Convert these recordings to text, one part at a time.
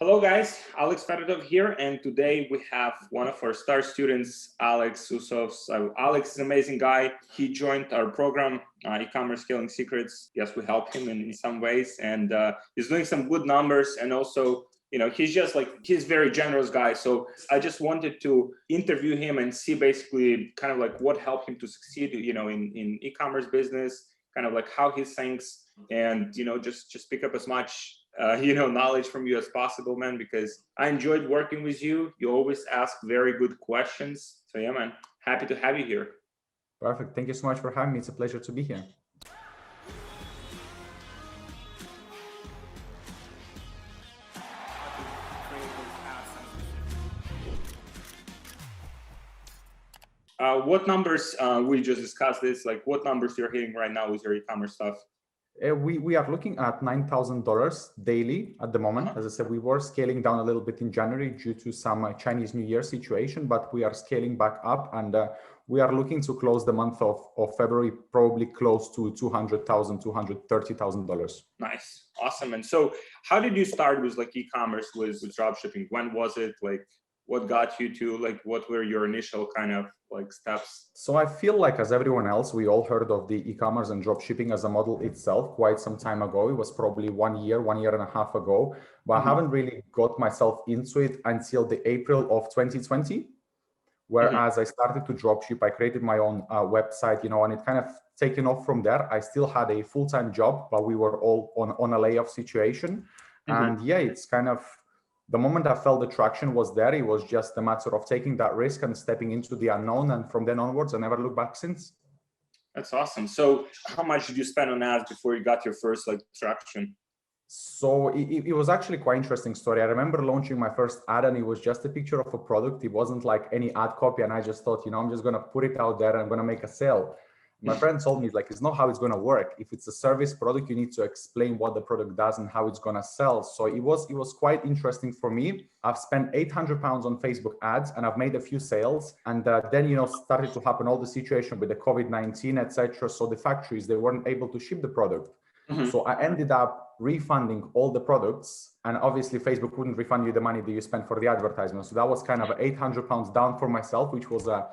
Hello guys, Alex Fedotoff here, and today we have one of our star students, Alex Usovs. Alex is an amazing guy. He joined our program, eCommerce Scaling Secrets. Yes, we helped him in some ways, and he's doing some good numbers. And also, he's very generous guy. So I just wanted to interview him and see basically kind of like what helped him to succeed, in e-commerce business, kind of like how he thinks, and just pick up as much knowledge from you as possible, man, because I enjoyed working with you. You always ask very good questions. So yeah, man, happy to have you here. Perfect. Thank you so much for having me. It's a pleasure to be here. What numbers, we just discussed this, like what numbers you're hitting right now with your e-commerce stuff? We are looking at $9,000 daily at the moment. As I said, we were scaling down a little bit in January due to some Chinese New Year situation, but we are scaling back up, and we are looking to close the month of February probably close to $200,000, $230,000. Nice, awesome. And so, how did you start with like e-commerce, with dropshipping? When was it? Like, what got you to, like, what were your initial kind of like steps? So I feel like, as everyone else, we all heard of the e-commerce and dropshipping as a model itself quite some time ago. It was probably 1 year, 1.5 years ago, but I haven't really got myself into it until the April of 2020. Whereas I started to dropship, I created my own website, and it kind of taken off from there. I still had a full-time job, but we were all on a layoff situation. And yeah, it's kind of, the moment I felt the traction was there, it was just a matter of taking that risk and stepping into the unknown. And from then onwards, I never looked back since. That's awesome. So how much did you spend on ads before you got your first like traction? So it was actually quite interesting story. I remember launching my first ad, and it was just a picture of a product. It wasn't like any ad copy. And I just thought, I'm just going to put it out there and I'm going to make a sale. My friend told me, it's not how it's going to work. If it's a service product, you need to explain what the product does and how it's going to sell. So it was quite interesting for me. I've spent £800 on Facebook ads, and I've made a few sales. And then, started to happen all the situation with the COVID-19, etc. So the factories, they weren't able to ship the product. So I ended up refunding all the products, and obviously Facebook wouldn't refund you the money that you spent for the advertisement. So that was kind of £800 down for myself, which was a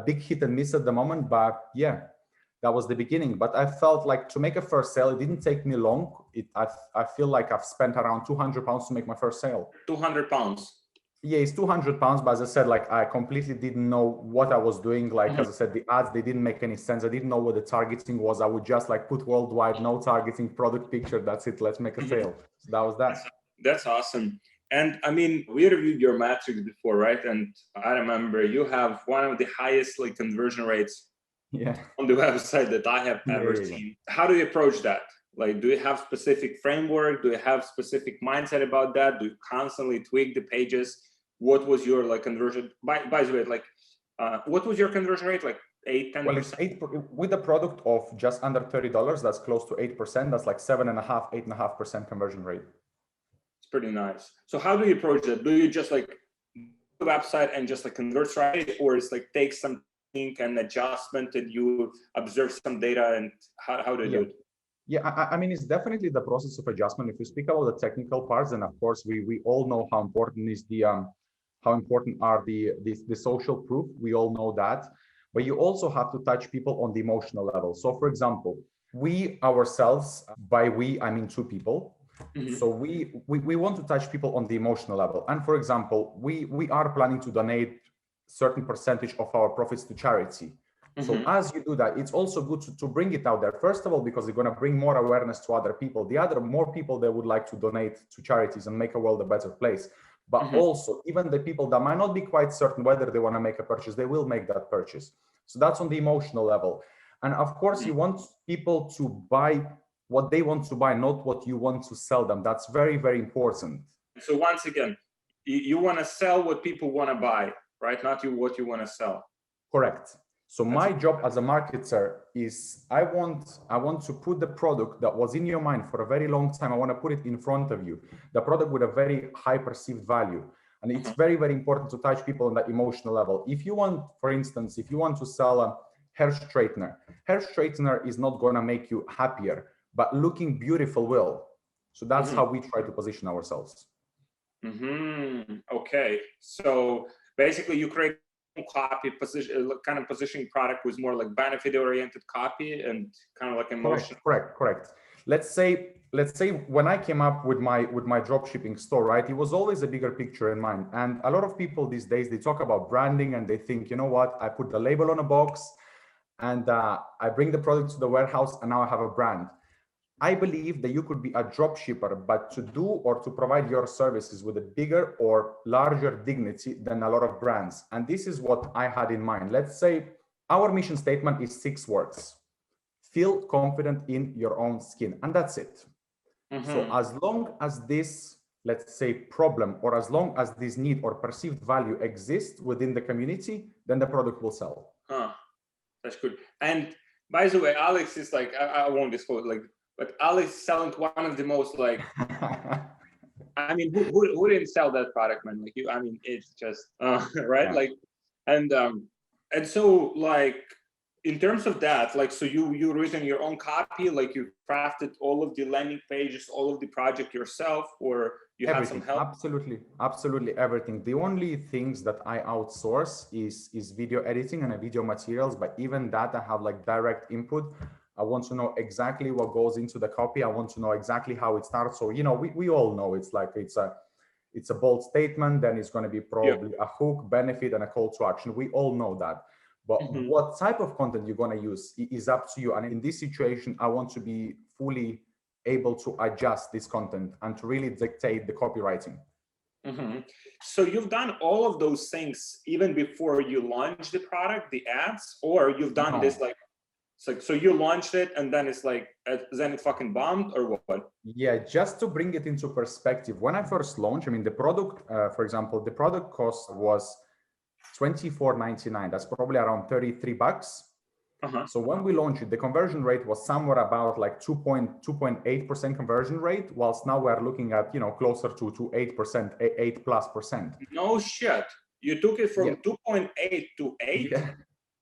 big hit and miss at the moment. But yeah, that was the beginning. But I felt like to make a first sale, it didn't take me long. I feel like I've spent around £200 to make my first sale. £200? Yeah, it's £200. But as I said, I completely didn't know what I was doing. As I said, the ads, they didn't make any sense. I didn't know what the targeting was. I would just put worldwide, no targeting, product picture. That's it. Let's make a sale. So that was that. That's awesome. And I mean, we reviewed your metrics before, right? And I remember you have one of the highest conversion rates on the website that I have ever seen. How do you approach that? Do you have specific framework? Do you have specific mindset about that? Do you constantly tweak the pages? What was your conversion? By the way, what was your conversion rate? 8, 10%? Well, it's 8 with a product of just under $30. That's close to 8%. That's 7.5%, 8.5% conversion rate. It's pretty nice. So how do you approach that? Do you just the website and just convert right, or it's take something and adjustment and you observe some data, and how do you do it? Yeah, I mean, it's definitely the process of adjustment. If you speak about the technical parts, then of course we all know how important is how important are the social proof. We all know that, but you also have to touch people on the emotional level. So, for example, we ourselves, by we I mean two people. So we want to touch people on the emotional level. And for example, we are planning to donate certain percentage of our profits to charity. So as you do that, it's also good to bring it out there. First of all, because you're going to bring more awareness to other people. The other, more people that would like to donate to charities and make a world a better place. But also, even the people that might not be quite certain whether they want to make a purchase, they will make that purchase. So that's on the emotional level. And of course, you want people to buy what they want to buy, not what you want to sell them. That's very, very important. So once again, you want to sell what people want to buy, right? Not what you want to sell. Correct. So my job as a marketer is I want to put the product that was in your mind for a very long time. I want to put it in front of you, the product with a very high perceived value. And it's very, very important to touch people on that emotional level. If you want, for instance, if you want to sell a hair straightener is not going to make you happier, but looking beautiful will. So that's how we try to position ourselves. Okay. So basically you create copy position, kind of positioning product with more like benefit oriented copy and kind of like emotion. Correct. Let's say when I came up with my dropshipping store, right, it was always a bigger picture in mind. And a lot of people these days, they talk about branding and they think, you know what, I put the label on a box and I bring the product to the warehouse and now I have a brand. I believe that you could be a drop shipper, but to do or to provide your services with a bigger or larger dignity than a lot of brands. And this is what I had in mind. Let's say our mission statement is 6 words. Feel confident in your own skin. And that's it. So as long as this, let's say, problem, or as long as this need or perceived value exists within the community, then the product will sell. That's good. And by the way, Alex is like, I won't disclose, like, but Alex is selling one of the most like, I mean, who didn't sell that product, man? Like you, I mean, it's just, right? Yeah. Like, and so like, in terms of that, like, so you written your own copy, like you crafted all of the landing pages, all of the project yourself, or you had some help? Absolutely everything. The only things that I outsource is video editing and video materials, but even that I have like direct input. I want to know exactly what goes into the copy. I want to know exactly how it starts. So, you know, we all know it's like, it's a bold statement, then it's going to be probably a hook, benefit, and a call to action. We all know that. But what type of content you're going to use is up to you. And in this situation, I want to be fully able to adjust this content and to really dictate the copywriting. So you've done all of those things even before you launch the product, the ads, or you've done this like, it's like, so you launched it and then it's like, then it fucking bombed, or what? Yeah, just to bring it into perspective, when I first launched, I mean, the product, for example, the product cost was $24.99. That's probably around $33. So when we launched it, the conversion rate was somewhere about like 2.8% conversion rate, whilst now we're looking at, you know, closer to 8%, 8+%. No shit. You took it from 2.8 to 8?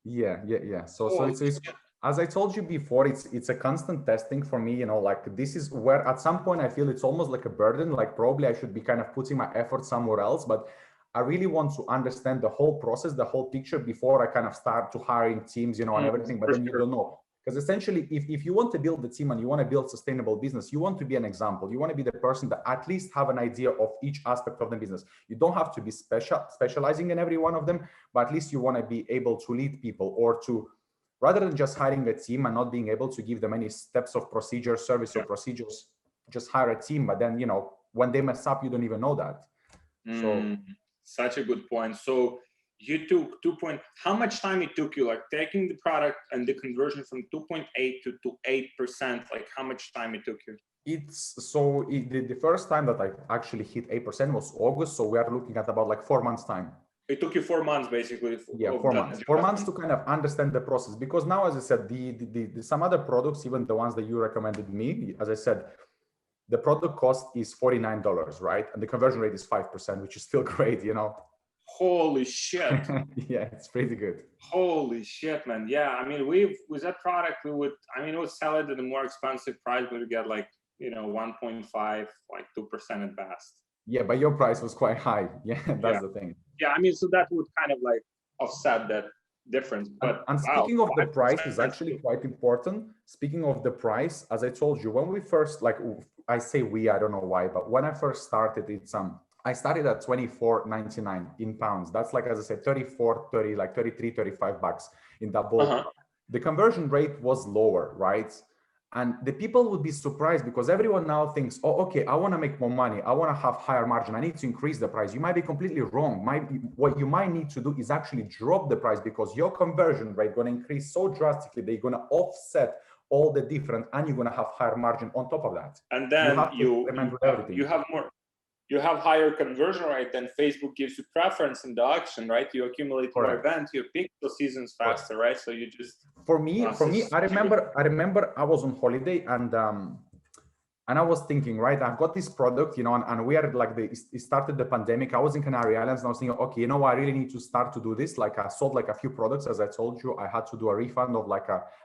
Yeah. So it's as I told you before, it's a constant testing for me, you know, like this is where at some point I feel it's almost like a burden, like probably I should be kind of putting my effort somewhere else, but I really want to understand the whole process, the whole picture before I kind of start to hiring teams, you know, and everything, but then you don't know. Because essentially, if you want to build the team and you want to build sustainable business, you want to be an example. You want to be the person that at least have an idea of each aspect of the business. You don't have to be specializing in every one of them, but at least you want to be able to lead people, or to, rather than just hiring a team and not being able to give them any steps of procedure, service or procedures, just hire a team. But then, you know, when they mess up, you don't even know that. So such a good point. So you took how much time it took you, like taking the product and the conversion from 2.8 to 8%, like how much time it took you? The first time that I actually hit 8% was August. So we are looking at about like 4 months time. It took you 4 months basically. Yeah, 4 months. 4 months to kind of understand the process, because now, as I said, the some other products, even the ones that you recommended me, as I said, the product cost is $49, right? And the conversion rate is 5%, which is still great, you know? Holy shit. Yeah, it's pretty good. Holy shit, man. Yeah, I mean, with that product, we would sell it at a more expensive price, but we get like, you know, 1.5, like 2% at best. Yeah, but your price was quite high. Yeah, that's the thing. Yeah, I mean, so that would kind of like offset that difference. But and speaking of the price is actually quite important. Speaking of the price, as I told you, when we first, like, I say we, I don't know why, but when I first started, I started at $24.99 in pounds. That's like, as I said, 30, like 33, 35 bucks in that ballpark. The conversion rate was lower, right? And the people would be surprised, because everyone now thinks, oh, okay, I want to make more money. I want to have higher margin. I need to increase the price. You might be completely wrong. What you might need to do is actually drop the price, because your conversion rate going to increase so drastically that you're going to offset all the difference, and you're going to have higher margin on top of that. And then you have higher conversion rate, then Facebook gives you preference in the auction, right? You accumulate more events, you pick the seasons faster, right? So you just for me, I remember I was on holiday, and And I was thinking, right, I've got this product, and we are like, it started the pandemic. I was in Canary Islands and I was thinking, okay, I really need to start to do this. Like I sold like a few products, as I told you. I had to do a refund of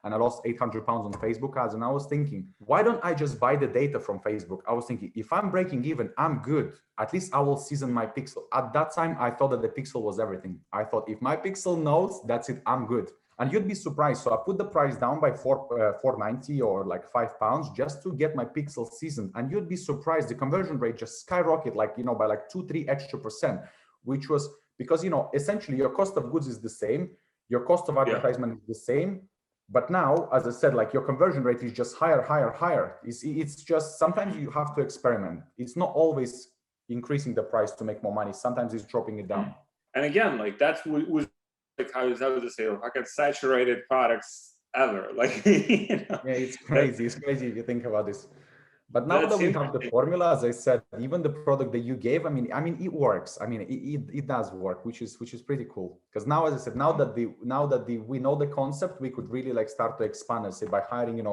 and I lost 800 pounds on Facebook ads. And I was thinking, why don't I just buy the data from Facebook? I was thinking, if I'm breaking even, I'm good. At least I will season my pixel. At that time, I thought that the pixel was everything. I thought if my pixel knows, that's it, I'm good. And you'd be surprised. So I put the price down by 490 or like £5 just to get my pixel seasoned. And you'd be surprised. The conversion rate just skyrocketed, by like 2-3 extra %, which was because, essentially your cost of goods is the same. Your cost of advertisement is the same. But now, as I said, like your conversion rate is just higher, higher, higher. It's just, sometimes you have to experiment. It's not always increasing the price to make more money. Sometimes it's dropping it down. And again, like that's was like how would I say, like saturated products ever. Like, Yeah, it's crazy. It's crazy if you think about this. But now that we have the formula, as I said, even the product that you gave, I mean, it works. I mean, it does work, which is pretty cool. Because now, as I said, now that we know the concept, we could really like start to expand and say by hiring,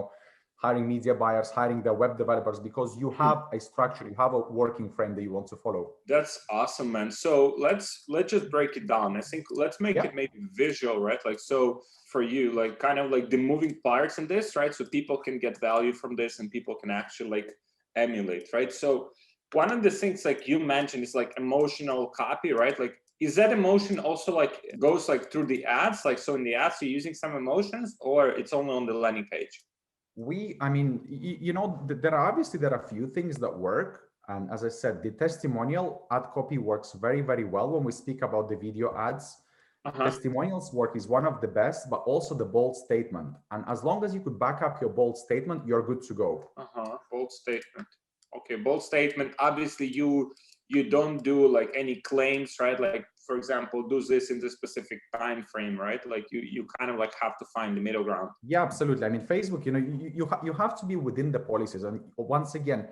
hiring media buyers, hiring the web developers, because you have a structure, you have a working frame that you want to follow. That's awesome, man. So let's just break it down. I think let's make it maybe visual, right? Like, so for you, like kind of like the moving parts in this, right? So people can get value from this and people can actually like emulate, right? So one of the things like you mentioned is like emotional copy, right? Like, is that emotion also like goes like through the ads? Like, so in the ads, you're using some emotions, or it's only on the landing page? There are a few things that work. And as I said, the testimonial ad copy works very, very well when we speak about the video ads. Testimonials work is one of the best, but also the bold statement. And as long as you could back up your bold statement, you're good to go. Bold statement. Okay, bold statement. Obviously, you don't do like any claims, right? Like, for example, do this in this specific time frame, right? Like you kind of like have to find the middle ground. Yeah, absolutely. I mean, Facebook, you have to be within the policies. And once again,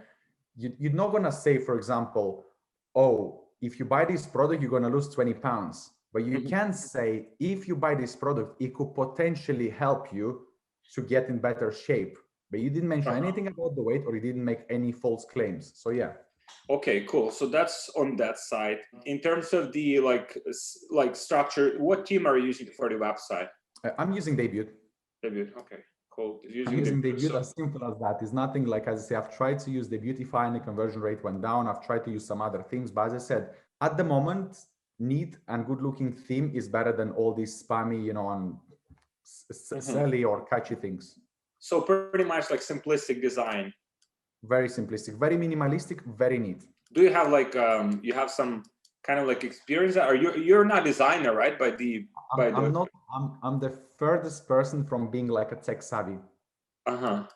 you're not going to say, for example, oh, if you buy this product, you're going to lose 20 pounds. But you can say, if you buy this product, it could potentially help you to get in better shape. But you didn't mention anything about the weight, or you didn't make any false claims. So yeah. Okay, cool. So that's on that side. In terms of the like structure, what team are you using for the website? I'm using Debut. Debut. Okay, cool. I'm using Debut, as simple as that. It's nothing like, as I say, I've tried to use the Beautify and the conversion rate went down. I've tried to use some other things, but as I said, at the moment, neat and good looking theme is better than all these spammy, and silly or catchy things. So pretty much like simplistic design. Very simplistic, very minimalistic, very neat. Do you have like you have some kind of like experience? Or you're not a designer, right? I'm the furthest person from being like a tech savvy. Wow.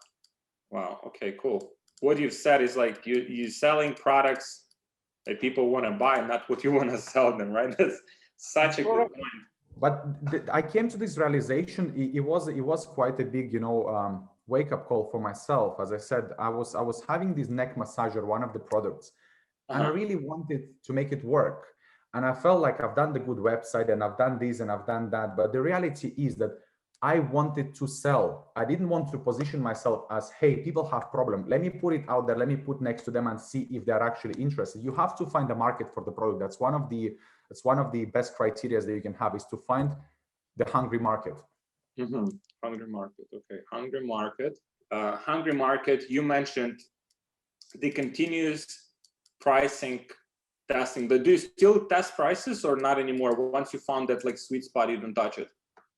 Okay, cool. What you've said is like you're selling products that people want to buy, not what you want to sell them, right? That's such a good point. But I came to this realization. It was quite a big, wake-up call for myself. As I said, I was having this neck massager, one of the products, and I really wanted to make it work. And I felt like I've done the good website and I've done this and I've done that. But the reality is that I wanted to sell. I didn't want to position myself as, hey, people have problem. Let me put it out there. Let me put next to them and see if they're actually interested. You have to find a market for the product. That's one of the best criteria that you can have, is to find the hungry market. Hungry market. Okay. Hungry market. Hungry market. You mentioned the continuous pricing testing. But do you still test prices or not anymore? Once you found that like sweet spot, you don't touch it.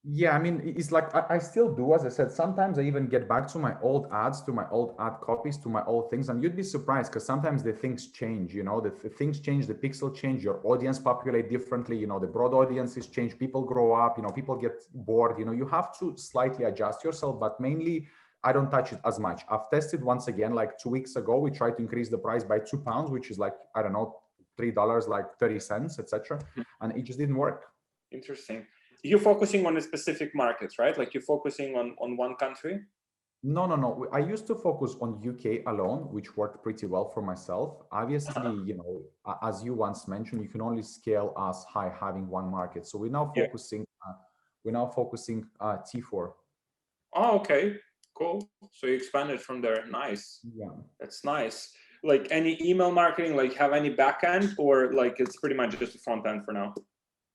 Yeah, I mean, it's like I still do. As I said, sometimes I even get back to my old ads, to my old ad copies, to my old things, and you'd be surprised because sometimes the things change. The things change, the pixel change, your audience populate differently. The broad audiences change, people grow up. People get bored. You have to slightly adjust yourself, but mainly I don't touch it as much. I've tested once again, like 2 weeks ago, we tried to increase the price by £2, which is like, I don't know, $3, like 30 cents, etc., and it just didn't work. Interesting. You're focusing on a specific markets, right? Like you're focusing on one country? No. I used to focus on UK alone, which worked pretty well for myself. Obviously, as you once mentioned, you can only scale as high having one market. So we're now focusing T4. Oh, okay. Cool. So you expanded from there. Nice. Yeah. That's nice. Like any email marketing, like have any backend, or like it's pretty much just a front end for now?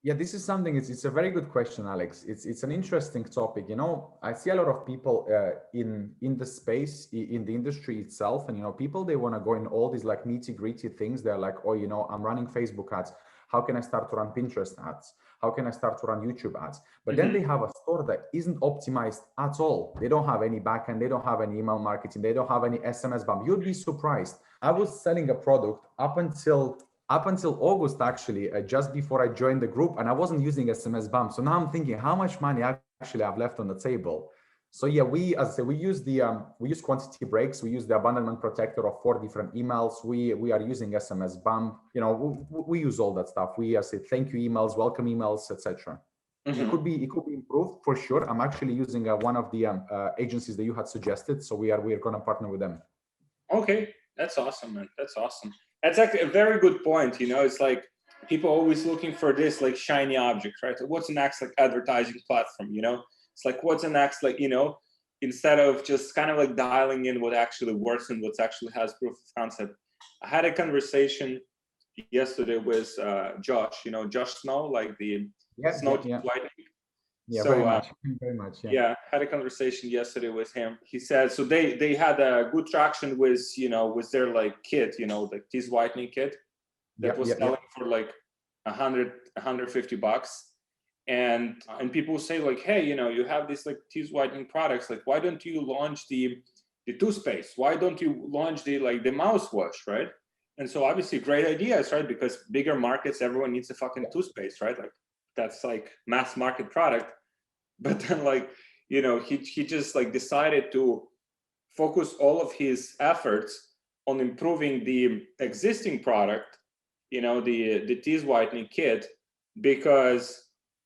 Yeah, this is something, it's a very good question, Alex. It's an interesting topic. You know, I see a lot of people in the space, in the industry itself, and, you know, people, they want to go in all these like nitty gritty things. They're like, oh, you know, I'm running Facebook ads. How can I start to run Pinterest ads? How can I start to run YouTube ads? But then they have a store that isn't optimized at all. They don't have any backend. They don't have any email marketing. They don't have any SMS bump. You'd be surprised. I was selling a product up until August, actually, just before I joined the group, and I wasn't using SMS bump. So now I'm thinking how much money actually I've left on the table. So yeah, as I say, we use quantity breaks. We use the abandonment protector of 4 different emails. We are using SMS bump. You know, we use all that stuff. We say thank you emails, welcome emails, etc. It could be improved for sure. I'm actually using one of the agencies that you had suggested. So we are going to partner with them. Okay, that's awesome, man. That's awesome. That's actually a very good point. You know, it's like people always looking for this like shiny object, right? What's the next like advertising platform? You know, it's like what's the next, like, you know, instead of just kind of like dialing in what actually works and what actually has proof of concept. I had a conversation yesterday with Josh. You know, Josh Snow, like the Snow Whitening. Yeah, so, very much. Yeah, had a conversation yesterday with him. He said, so they had a good traction with, you know, with their like kit, you know, the teeth whitening kit that was selling for like $150. And people say like, hey, you know, you have these like teeth whitening products. Like, why don't you launch the toothpaste? Why don't you launch the mouthwash, right? And so obviously great ideas, right? Because bigger markets, everyone needs a fucking toothpaste, right? Like that's like mass market product. But then like, you know, he just like decided to focus all of his efforts on improving the existing product, you know, the teeth whitening kit, because,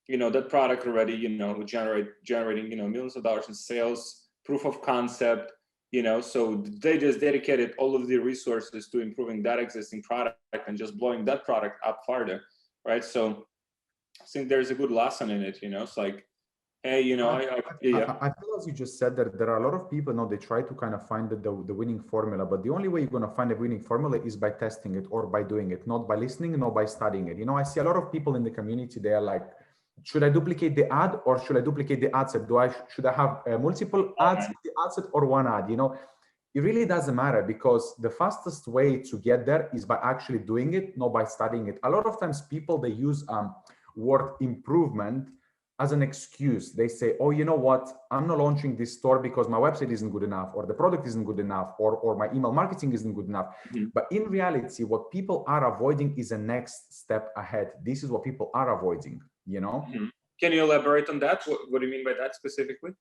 you know, that product already, you know, generating, you know, millions of dollars in sales, proof of concept, you know, so they just dedicated all of the resources to improving that existing product and just blowing that product up farther, right? So I think there's a good lesson in it, you know. It's like, hey, you know, I feel, as you just said, that there are a lot of people, they try to kind of find the winning formula, but the only way you're going to find a winning formula is by testing it or by doing it, not by listening, nor by studying it. You know, I see a lot of people in the community, they are like, should I duplicate the ad or should I duplicate the ad set? Should I have multiple ads in the ad set or one ad? You know, it really doesn't matter, because the fastest way to get there is by actually doing it, not by studying it. A lot of times people, they use word improvement as an excuse. They say, oh, you know what, I'm not launching this store because my website isn't good enough, or the product isn't good enough, or my email marketing isn't good enough. But in reality, what people are avoiding is a next step ahead. This is what people are avoiding, you know? Can you elaborate on that? What do you mean by that specifically?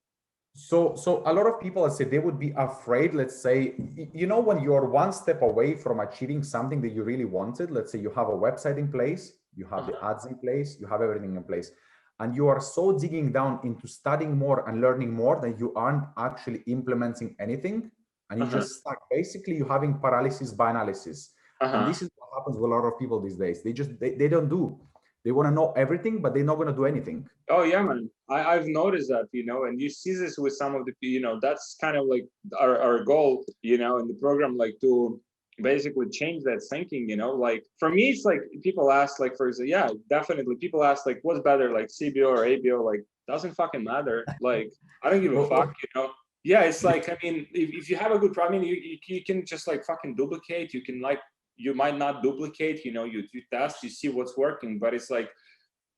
So a lot of people, I say, they would be afraid, let's say, you know, when you're one step away from achieving something that you really wanted. Let's say you have a website in place, you have the ads in place, you have everything in place, and you are so digging down into studying more and learning more that you aren't actually implementing anything, and you just stuck. Basically, you're having paralysis by analysis. And this is what happens with a lot of people these days. They don't do. They want to know everything, but they're not going to do anything. Oh yeah, man. I've noticed that, you know, and you see this with some of the, you know, that's kind of like our goal, you know, in the program, like to basically change that thinking, you know. Like for me, it's like people ask, like, for example, yeah, definitely people ask like, what's better, like CBO or ABO? Like, doesn't fucking matter. Like, I don't give a fuck, you know. Yeah, it's like, I mean, if you have a good problem, you can just like fucking duplicate. You can like, you might not duplicate, you know, you test, you see what's working, but it's like,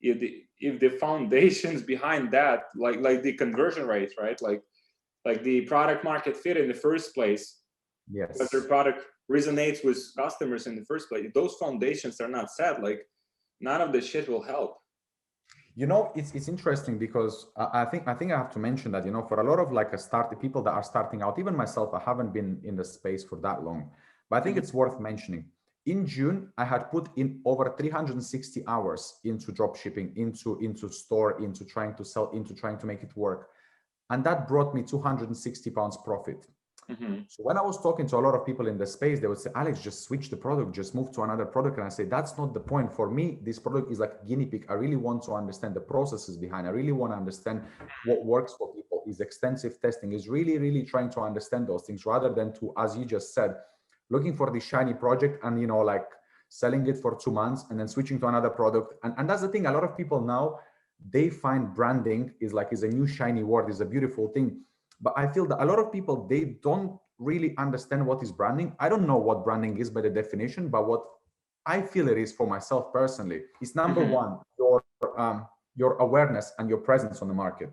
if the foundations behind that, like the conversion rate, right? Like the product market fit in the first place, yes, but their product resonates with customers in the first place. If those foundations are not set, like none of this shit will help. You know, it's interesting because I think I have to mention that, you know, for a lot of like people that are starting out, even myself, I haven't been in the space for that long, but I think it's worth mentioning. In June, I had put in over 360 hours into dropshipping, into store, into trying to sell, into trying to make it work. And that brought me 260 pounds profit. So when I was talking to a lot of people in the space, they would say, Alex, just switch the product, just move to another product. And I say, that's not the point. For me, this product is like a guinea pig. I really want to understand the processes behind. I really want to understand what works for people. is extensive testing, is really, really trying to understand those things rather than to, as you just said, looking for the shiny project and, like selling it for 2 months and then switching to another product. And that's the thing. A lot of people now, they find branding is a new shiny word, is a beautiful thing. But I feel that a lot of people, they don't really understand what is branding. I don't know what branding is by the definition, but what I feel it is for myself personally is number one, your awareness and your presence on the market.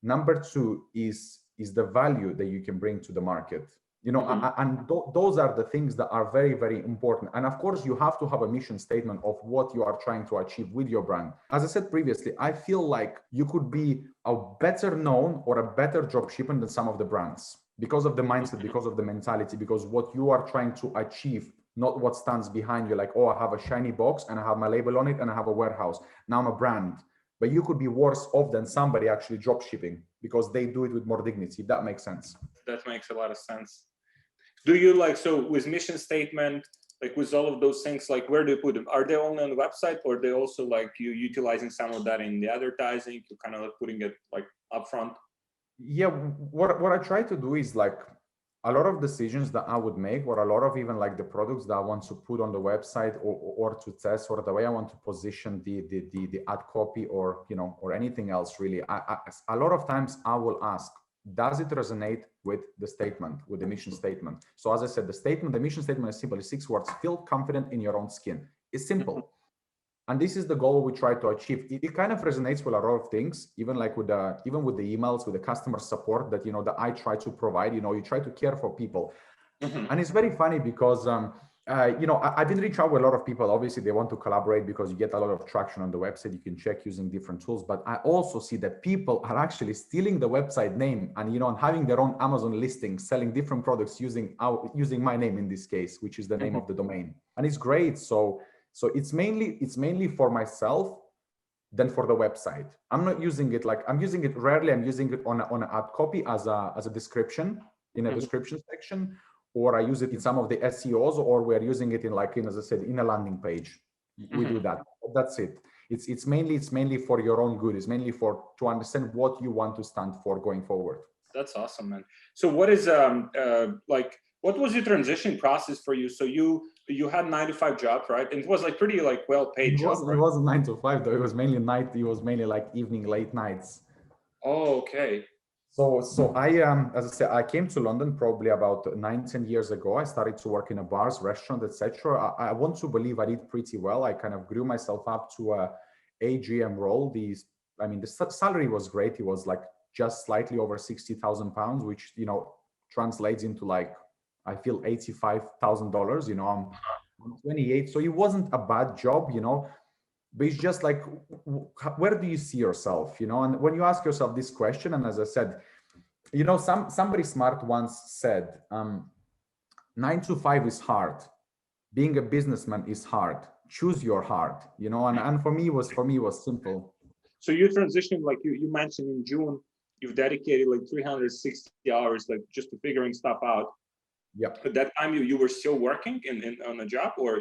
Number two is the value that you can bring to the market. Those are the things that are very, very important. And of course, you have to have a mission statement of what you are trying to achieve with your brand. As I said previously, I feel like you could be a better known or a better dropshipper than some of the brands because of the mindset, because of the mentality, because what you are trying to achieve, not what stands behind you. Like, oh, I have a shiny box and I have my label on it and I have a warehouse. Now I'm a brand. But you could be worse off than somebody actually drop shipping because they do it with more dignity, if that makes sense. That makes a lot of sense. Do you so with mission statement, like with all of those things, like where do you put them? Are they only on the website, or are they also like you utilizing some of that in the advertising, you kind of like putting it like upfront? Yeah, what I try to do is like a lot of decisions that I would make, or a lot of even like the products that I want to put on the website or to test, or the way I want to position the ad copy, or or anything else really. A lot of times I will ask, does it resonate with the statement, with the mission statement? So as I said, the mission statement is simply 6 words: feel confident in your own skin. It's simple. And this is the goal we try to achieve. It kind of resonates with a lot of things, even like with the emails, with the customer support that that I try to provide. You try to care for people, and it's very funny because I've been reaching out with a lot of people. Obviously, they want to collaborate because you get a lot of traction on the website. You can check using different tools, but I also see that people are actually stealing the website name and and having their own Amazon listing, selling different products using my name in this case, which is the name of the domain, and it's great. So it's mainly for myself than for the website. I'm not using it I'm using it rarely. I'm using it on an ad copy as a description in a description section, or I use it in some of the SEOs, or we're using it as I said, in a landing page. We do that. That's it. It's mainly for your own good. It's mainly to understand what you want to stand for going forward. That's awesome, man. So what is what was your transition process for you? So you had 9-to-5 job, right? And it was pretty well-paid job, right? It wasn't 9 to 5 though. It was mainly night. It was mainly evening, late nights. Oh, okay. So I as I said, I came to London probably about 9-10 years ago. I started to work in a bars, restaurant, etc. I want to believe I did pretty well. I kind of grew myself up to a AGM role. The salary was great. It was just slightly over £60,000, which translates into I feel $85,000. I'm 28, so it wasn't a bad job, but it's just where do you see yourself, and when you ask yourself this question, and as I said, somebody smart once said, 9 to 5 is hard, being a businessman is hard, choose your heart, and for me it was simple. So you transitioned, you mentioned in June, you've dedicated 360 hours just to figuring stuff out. Yeah. At that time, you were still working on a job, or?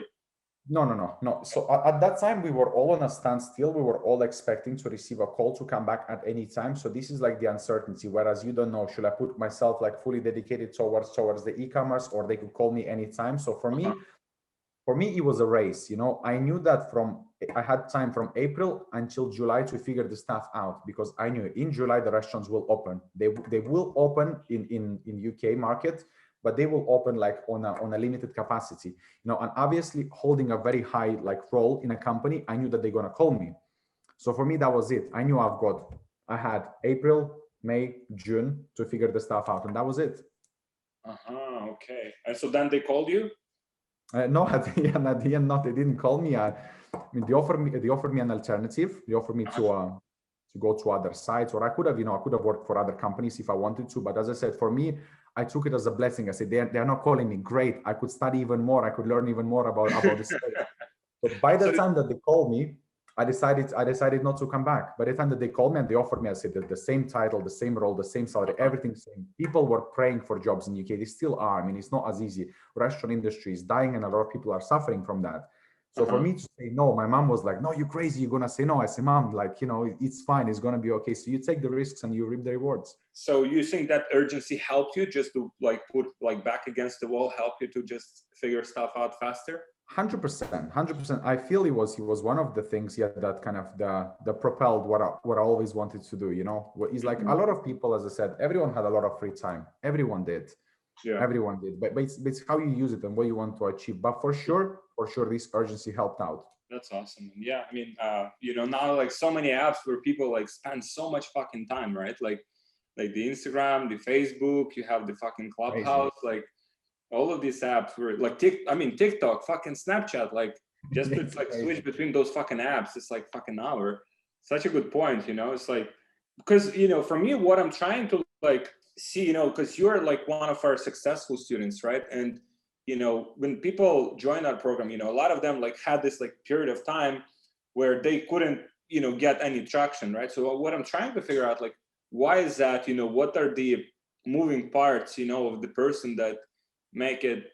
No. So at that time, we were all on a standstill. We were all expecting to receive a call to come back at any time. So this is the uncertainty. Whereas you don't know, should I put myself fully dedicated towards the e-commerce, or they could call me anytime. So for me, it was a race. I knew that I had time from April until July to figure the stuff out, because I knew in July the restaurants will open. They will open in UK market, but they will open on a limited capacity, and obviously holding a very high role in a company, I knew that they're gonna call me. So for me, that was it. I knew I had April, May, June to figure the stuff out, and that was it. Okay. And so then they called you? No, at the end, not. They didn't call me. They offered me an alternative. They offered me to go to other sites, or I could have worked for other companies if I wanted to. But as I said, for me, I took it as a blessing. I said, they're not calling me. Great. I could study even more. I could learn even more about this. So by the time that they called me, I decided not to come back. By the time that they called me and they offered me, I said the same title, the same role, the same salary, everything same. People were praying for jobs in UK. They still are. It's not as easy. Restaurant industry is dying, and a lot of people are suffering from that. So for me to say no, my mom was like, no, you're crazy, you're gonna say no. I say, mom, like, it's fine, it's gonna be okay. So you take the risks and you reap the rewards. So you think that urgency helped you just to like put like back against the wall, help you to just figure stuff out faster? 100%, 100%. I feel he was one of the things, yeah, that kind of the propelled what I always wanted to do. He's like a lot of people, as I said, everyone had a lot of free time. Everyone did. Yeah. Everyone did, but it's how you use it and what you want to achieve. But for sure, this urgency helped out. That's awesome. Yeah, I mean, now like so many apps where people like spend so much fucking time, right? Like the Instagram, the Facebook, you have the fucking Clubhouse, like all of these apps were like TikTok, fucking Snapchat, like just to like switch between those fucking apps, it's like fucking hour. Such a good point, it's like, because for me, what I'm trying to like see, because you're like one of our successful students, right? And when people join our program, a lot of them like had this like period of time where they couldn't get any traction, right? So what I'm trying to figure out, like, why is that? What are the moving parts of the person that make it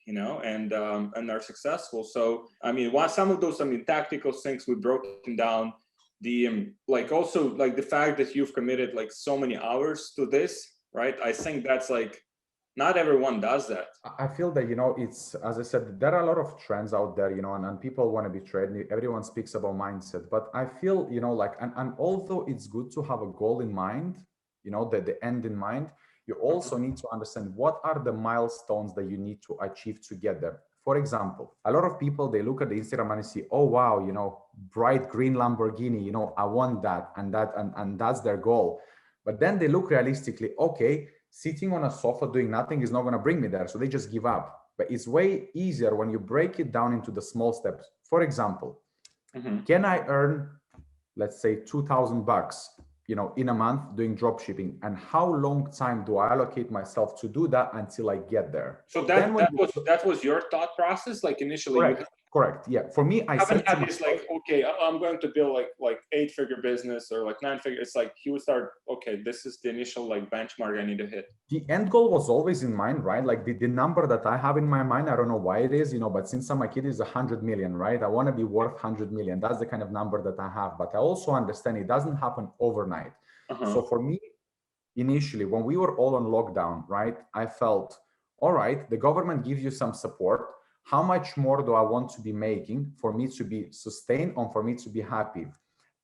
and are successful? So I mean, some of those tactical things we broken down, the like also like the fact that you've committed like so many hours to this, right? I think that's like not everyone does that. I feel that it's, as I said, there are a lot of trends out there, and people want to be trained. Everyone speaks about mindset, but I feel like and although it's good to have a goal in mind, the end in mind, you also need to understand what are the milestones that you need to achieve to get there. For example, a lot of people, they look at the Instagram and see, oh wow, bright green Lamborghini, I want that, and that's their goal. But then they look realistically, okay, sitting on a sofa doing nothing is not going to bring me there, so they just give up. But it's way easier when you break it down into the small steps. For example, can I earn, let's say, $2,000 in a month doing drop shipping, and how long time do I allocate myself to do that until I get there? So that was your thought process, like initially. Correct. Yeah. For me, I haven't had this like, okay, I'm going to build like 8-figure business or like 9-figure. It's like you would start, okay, this is the initial like benchmark I need to hit. The end goal was always in mind, right? Like the number that I have in my mind, I don't know why it is, but since I'm a kid, is 100 million, right? I want to be worth 100 million. That's the kind of number that I have. But I also understand it doesn't happen overnight. So for me, initially, when we were all on lockdown, right, I felt, all right, the government gives you some support. How much more do I want to be making for me to be sustained and for me to be happy?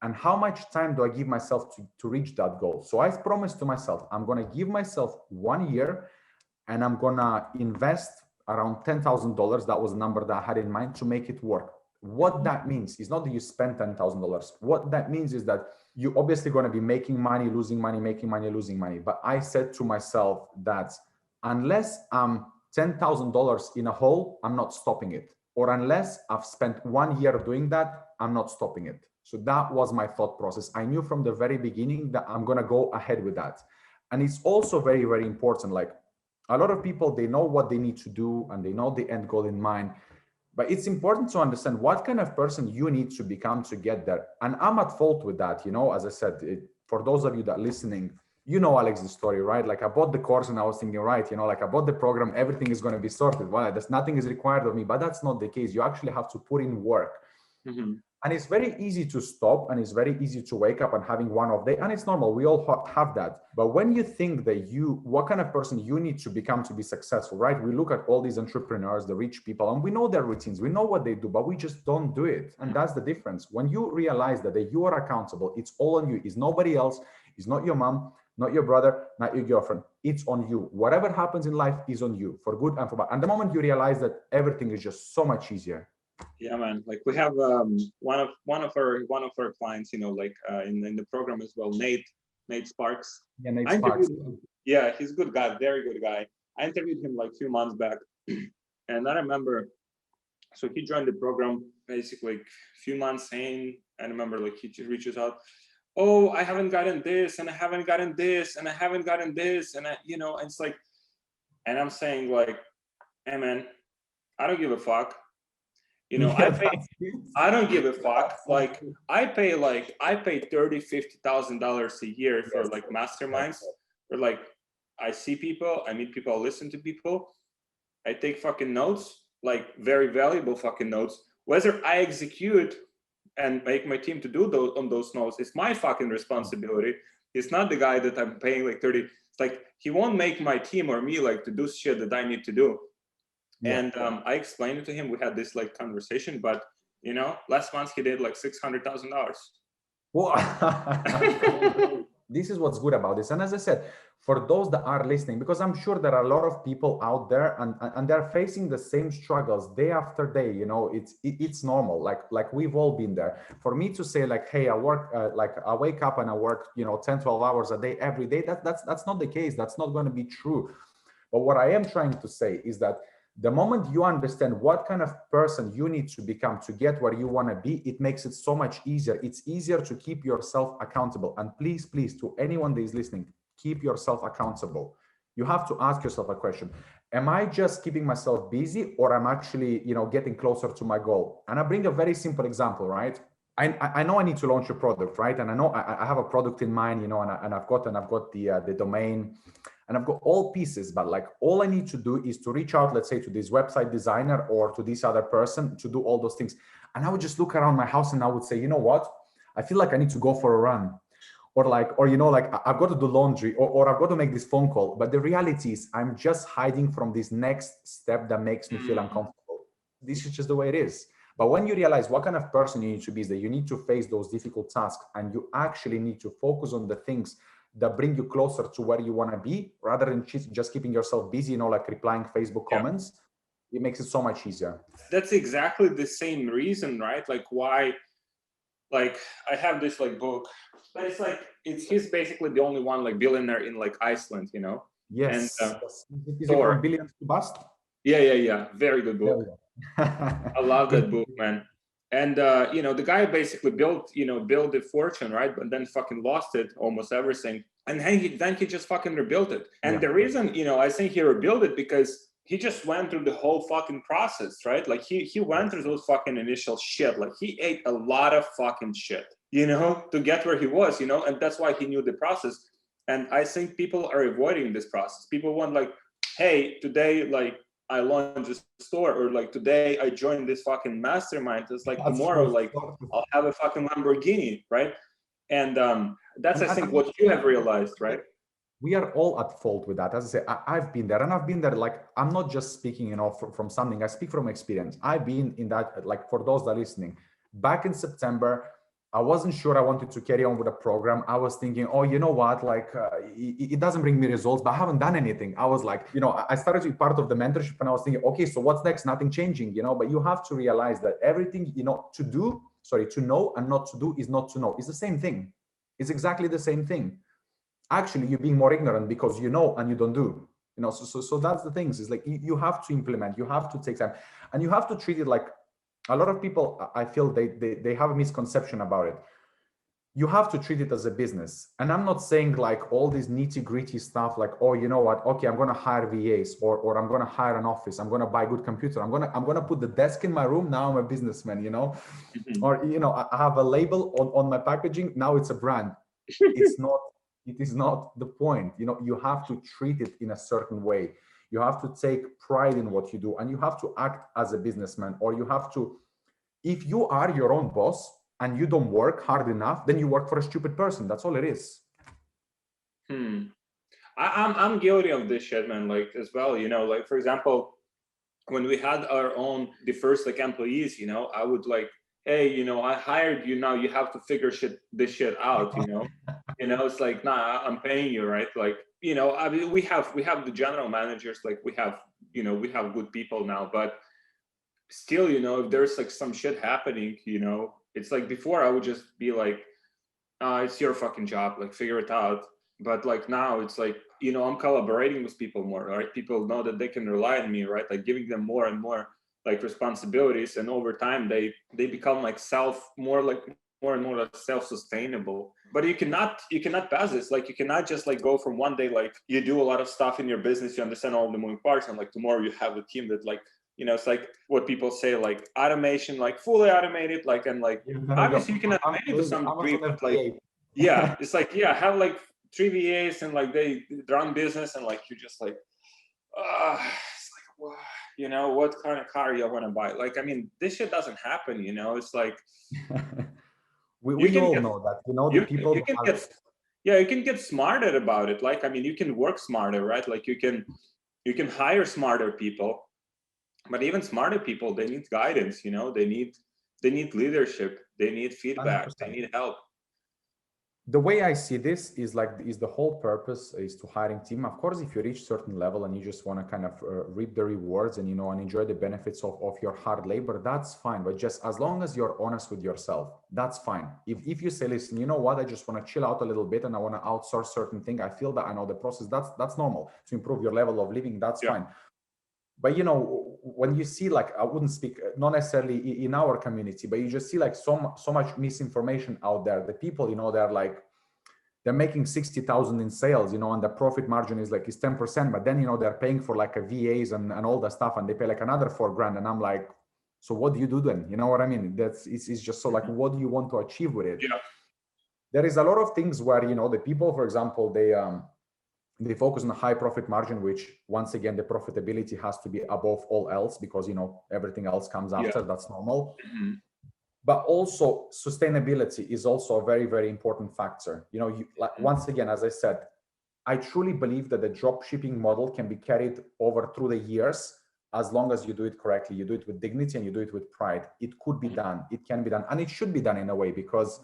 And how much time do I give myself to reach that goal? So I promised to myself, I'm going to give myself 1 year and I'm going to invest around $10,000. That was the number that I had in mind to make it work. What that means is not that you spend $10,000. What that means is that you're obviously going to be making money, losing money, making money, losing money. But I said to myself that unless I'm $10,000 in a hole, I'm not stopping it. Or unless I've spent 1 year doing that, I'm not stopping it. So that was my thought process. I knew from the very beginning that I'm going to go ahead with that. And it's also very, very important. Like a lot of people, they know what they need to do and they know the end goal in mind. But it's important to understand what kind of person you need to become to get there. And I'm at fault with that. As I said, for those of you that are listening, Alex's story, right? Like I bought the course and I was thinking, right, like I bought the program, everything is going to be sorted. Well, there's nothing is required of me, but that's not the case. You actually have to put in work. And it's very easy to stop and it's very easy to wake up and having one off day. And it's normal. We all have that. But when you think that what kind of person you need to become to be successful, right? We look at all these entrepreneurs, the rich people, and we know their routines. We know what they do, but we just don't do it. And that's the difference. When you realize that you are accountable, it's all on you. It's nobody else. It's not your mom, not your brother, not your girlfriend. It's on you. Whatever happens in life is on you, for good and for bad. And the moment you realize that, everything is just so much easier. Yeah, man. Like we have one of our clients, like in the program as well, Nate Sparks. Yeah, Nate Sparks. Yeah, he's a good guy, very good guy. I interviewed him like a few months back, and I remember. So he joined the program basically a few months in. I remember like he just reaches out. Oh, I haven't gotten this, and I haven't gotten this, and I haven't gotten this, and it's like, and I'm saying like, hey man, I don't give a fuck. I don't give a fuck. Like I pay $30,000-$50,000 a year for like masterminds. Or like I see people, I meet people, I listen to people, I take fucking notes, like very valuable fucking notes. Whether I execute and make my team to do those on those notes, it's my fucking responsibility. It's not the guy that I'm paying like 30. It's like he won't make my team or me like to do shit that I need to do. Yeah. And I explained it to him. We had this like conversation, but you know, last month he did like $600,000. Well, this is what's good about this. And as I said, for those that are listening, because I'm sure there are a lot of people out there and they're facing the same struggles day after day, you know, it's normal. Like we've all been there. For me to say like, hey, I work, like I wake up and I work, you know, 10, 12 hours a day, every day, that's not the case. That's not going to be true. But what I am trying to say is that the moment you understand what kind of person you need to become to get where you want to be, it makes it so much easier. It's easier to keep yourself accountable. And please, to anyone that is listening, keep yourself accountable. You have to ask yourself a question. Am I just keeping myself busy, or am I actually, you know, getting closer to my goal? And I bring a very simple example, right? I know I need to launch a product, right? And I know I have a product in mind, you know, and I've got the domain, and I've got all pieces, but like all I need to do is to reach out, let's say, to this website designer or to this other person to do all those things. And I would just look around my house and I would say, you know what? I feel like I need to go for a run, or you know, like I've got to do laundry, or I've got to make this phone call. But the reality is I'm just hiding from this next step that makes me feel uncomfortable. This is just the way it is. But when you realize what kind of person you need to be, is that you need to face those difficult tasks and you actually need to focus on the things that bring you closer to where you want to be, rather than just keeping yourself busy, you know, like replying Facebook comments. It makes it so much easier. That's exactly the same reason, right? Like why, like I have this like book, but it's like, he's basically the only one like billionaire in like Iceland, you know? Yes. And is it From Billions to Bust? Yeah. Very good book. I love that book, man. And you know, the guy basically built a fortune, right? But then fucking lost it, almost everything. And then he just fucking rebuilt it. And the reason, you know, I think he rebuilt it because he just went through the whole fucking process, right? Like he went through those fucking initial shit. Like he ate a lot of fucking shit, you know, to get where he was, you know, and that's why he knew the process. And I think people are avoiding this process. People want like, hey, today, like, I launched a store, or like today I joined this fucking mastermind. It's like tomorrow, like I'll have a fucking Lamborghini, right? And that's, I think, what you have realized, right? We are all at fault with that. As I say, I've been there, and I've been there. Like, I'm not just speaking, you know, from something. I speak from experience. I've been in that. Like, for those that are listening, back in September, I wasn't sure I wanted to carry on with the program. I was thinking, oh, you know what, like it doesn't bring me results, but I haven't done anything. I was like, you know, I started to be part of the mentorship, and I was thinking, okay, so what's next? Nothing changing, you know. But you have to realize that everything, you know, to know and not to do is not to know. It's the same thing. It's exactly the same thing. Actually, you're being more ignorant because you know and you don't do. You know, so that's the things. It's like you have to implement, you have to take time, and you have to treat it like, a lot of people, I feel they have a misconception about it. You have to treat it as a business. And I'm not saying like all this nitty gritty stuff, like, oh, you know what? Okay, I'm going to hire VAs, or I'm going to hire an office. I'm going to buy a good computer. I'm going to put the desk in my room. Now I'm a businessman, you know, or, you know, I have a label on my packaging. Now it's a brand. It is not the point. You know, you have to treat it in a certain way. You have to take pride in what you do, and you have to act as a businessman, or you have to, if you are your own boss and you don't work hard enough, then you work for a stupid person. That's all it is. I'm guilty of this shit, man. Like, as well, you know, like, for example, when we had the first like employees, you know, I would like, hey, you know, I hired you, now you have to figure this shit out, you know. You know, it's like, nah, I'm paying you, right? Like, you know, I mean, we have the general managers, like we have good people now, but still, you know, if there's like some shit happening, you know, it's like before I would just be like, it's your fucking job, like figure it out. But like now it's like, you know, I'm collaborating with people more, right? People know that they can rely on me, right? Like giving them more and more like responsibilities, and over time they become like more and more like self-sustainable. But you cannot pass this. Like, you cannot just like go from one day, like you do a lot of stuff in your business, you understand all the moving parts, and like tomorrow you have a team that, like, you know, it's like what people say, like automation, like fully automated, like, and like obviously you can automate it to some degree, but like, yeah, it's like, yeah, have like 3 VAs and like they run business, and like you're just like, it's like, wow. what kind of car you want to buy. Like, I mean, this shit doesn't happen, it's like, we all know that, the people you can get, yeah, you can get smarter about it. Like, I mean, you can work smarter, right? Like you can hire smarter people, but even smarter people, they need guidance, they need leadership, they need feedback, 100%. they need help. The way I see this is the whole purpose is to hiring team. Of course, if you reach certain level and you just want to kind of reap the rewards and and enjoy the benefits of your hard labor, that's fine. But just as long as you're honest with yourself, that's fine. If you say, listen, you know what, I just want to chill out a little bit and I want to outsource certain thing, I feel that I know the process, that's normal to improve your level of living, that's fine. But when you see, like, I wouldn't speak not necessarily in our community, but you just see like so much misinformation out there. The people, they're making 60,000 in sales, and the profit margin is 10%, but then they're paying for like a VAs and all that stuff, and they pay like another $4,000, and I'm like, so what do you do then? You know what I mean? It's just so like, what do you want to achieve with it? Yeah. There is a lot of things where the people, for example, they focus on a high profit margin, which once again, the profitability has to be above all else because, everything else comes after. Yeah. That's normal. Mm-hmm. But also sustainability is also a very, very important factor. Once again, as I said, I truly believe that the drop shipping model can be carried over through the years as long as you do it correctly. You do it with dignity and you do it with pride. It could be done. It can be done. And it should be done in a way because,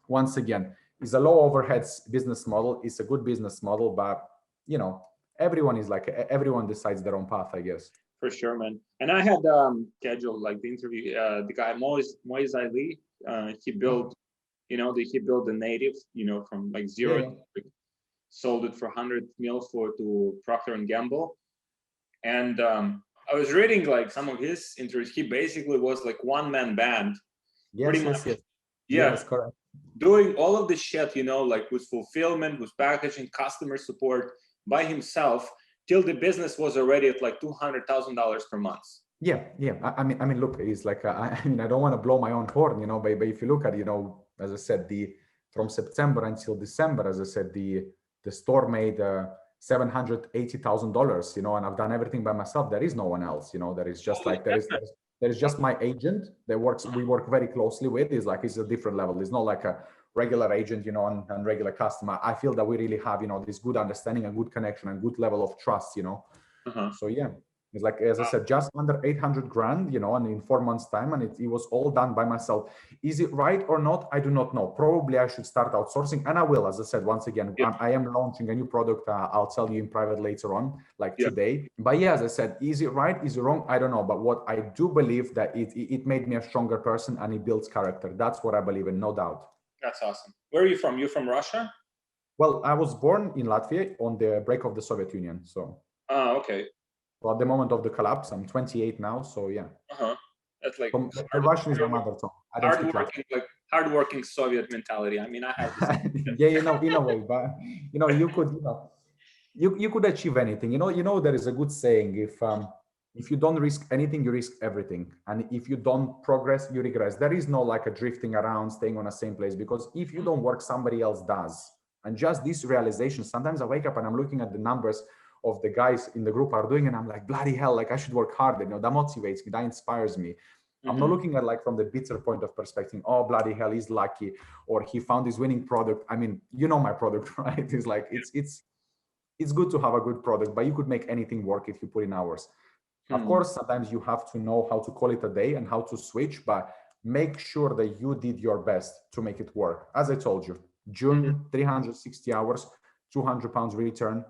once again, it's a low overheads business model. It's a good business model, but everyone decides their own path, I guess. For sure, man. And I had scheduled like the interview. The guy Moise Ali, he built, he built the native, from like zero, sold it for 100 mil to Procter and Gamble. And I was reading like some of his interviews. He basically was like one-man band. Yes. Yeah. Yes, correct. Doing all of this shit, like with fulfillment, with packaging, customer support by himself, till the business was already at like $200,000 per month. Yeah. I mean, look, it's like I don't want to blow my own horn, but if you look at, as I said, from September until December, as I said, the store made $780,000, and I've done everything by myself. There is no one else, there is just like there is just my agent that we work very closely with. It's a different level. It's not like a regular agent, and regular customer. I feel that we really have, this good understanding and good connection and good level of trust, So yeah, it's like, as I said, just under 800 grand, and in 4 months time, and it was all done by myself. Is it right or not? I do not know. Probably I should start outsourcing, and I will, as I said, once again, I am launching a new product. I'll tell you in private later on, today. But yeah, as I said, is it right? Is it wrong? I don't know. But what I do believe that it made me a stronger person and it builds character. That's what I believe in, no doubt. That's awesome. Where are you from? You from Russia? Well, I was born in Latvia on the break of the Soviet Union. So. Oh, okay. Well, at the moment of the collapse, I'm 28 now. So yeah. That's like. The Russian is my mother tongue. I don't speak Latvian. Like hardworking Soviet mentality. I mean, I have this. Yeah, in a way, but you could, you could achieve anything. There is a good saying: if you don't risk anything, you risk everything. And if you don't progress, you regress. There is no like a drifting around, staying on the same place, because if you don't work, somebody else does. And just this realization, sometimes I wake up and I'm looking at the numbers of the guys in the group are doing, and I'm like, bloody hell, like I should work harder. That motivates me, that inspires me. Mm-hmm. I'm not looking at like from the bitter point of perspective, oh, bloody hell, he's lucky, or he found his winning product. I mean, my product, right? It's like, it's good to have a good product, but you could make anything work if you put in hours. Of course, sometimes you have to know how to call it a day and how to switch, but make sure that you did your best to make it work. As I told you, June, 360 hours, 200 pounds return,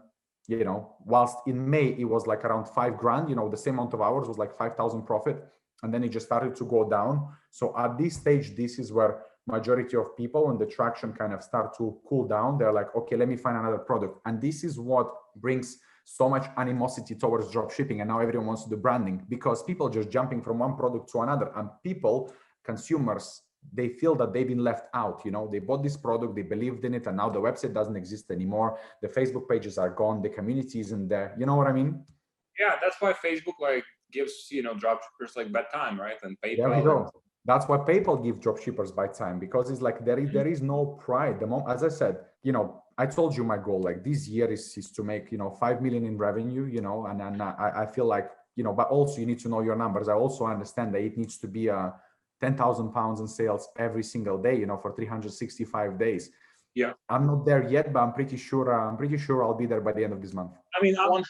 whilst in May, it was like around $5,000, the same amount of hours was like 5,000 profit. And then it just started to go down. So at this stage, this is where majority of people, when the traction kind of start to cool down, they're like, okay, let me find another product. And this is what brings so much animosity towards drop shipping, and now everyone wants to do branding, because people just jumping from one product to another, and consumers, they feel that they've been left out. They bought this product, they believed in it, and now the website doesn't exist anymore, the Facebook pages are gone, the community isn't there. You know what I mean? Yeah, that's why Facebook gives dropshippers bad time, right? And PayPal. There we go. That's why PayPal give dropshippers bad time, because it's like there is no pride. As I said, I told you my goal, this year is to make 5 million in revenue, and I feel like but also you need to know your numbers. I also understand that it needs to be 10,000 pounds in sales every single day, for 365 days. Yeah. I'm not there yet, but I'm pretty sure I'll be there by the end of this month. I mean, I'm 100%,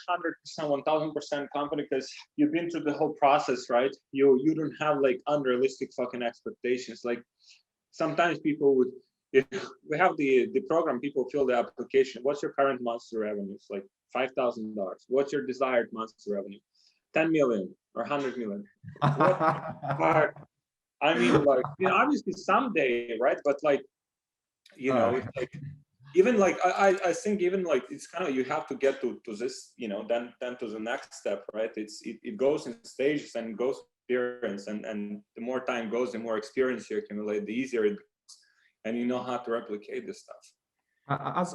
1000% confident because you've been through the whole process, right? You don't have like unrealistic fucking expectations. Like sometimes people would, if we have the program, people fill the application. What's your current monthly revenue? It's like $5,000. What's your desired monthly revenue? 10 million or 100 million. What I mean, like, obviously someday, right? But like, it's like, even like I think even like it's kind of, you have to get to this, then to the next step, right? It goes in stages and goes experience, and the more time goes, the more experience you accumulate, the easier it goes, and you know how to replicate this stuff.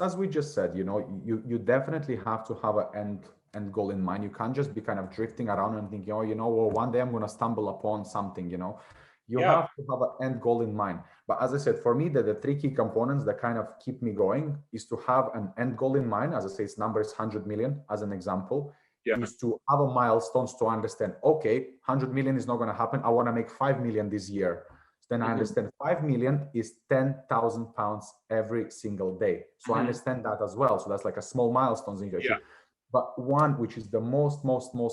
As we just said, you definitely have to have an end goal in mind. You can't just be kind of drifting around and thinking, well, one day I'm going to stumble upon something, You have to have an end goal in mind. But as I said, for me, the three key components that kind of keep me going is to have an end goal in mind. As I say, its number is 100 million as an example. Is to have a milestones to understand, okay, 100 million is not going to happen. I want to make 5 million this year. So then I understand 5 million is 10,000 pounds every single day. So I understand that as well. So that's like a small milestones in your achieve. But one, which is the most